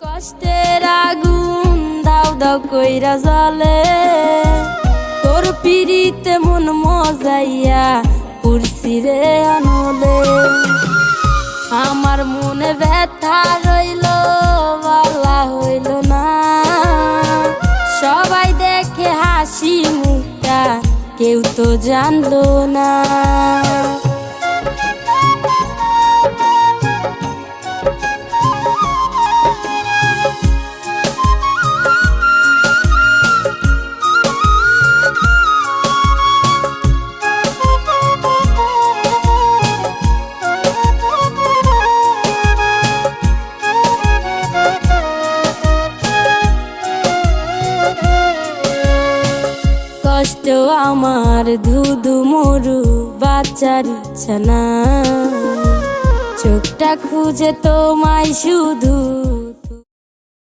কষ্টের আগুন দাও দাও কইরা জ্বলে, তোর পিড়িতে মন মজাইয়া পুরসি রে আনলে। আমার মনে ব্যথা রইল বলা হইল না, সবাই দেখে হাসি মুখটা কেউ তো জানলো না। কষ্ট আমার ধুধু মরু বাচ্চার ইচ্ছা না, চোখটা খুঁজে তোমায় শুধু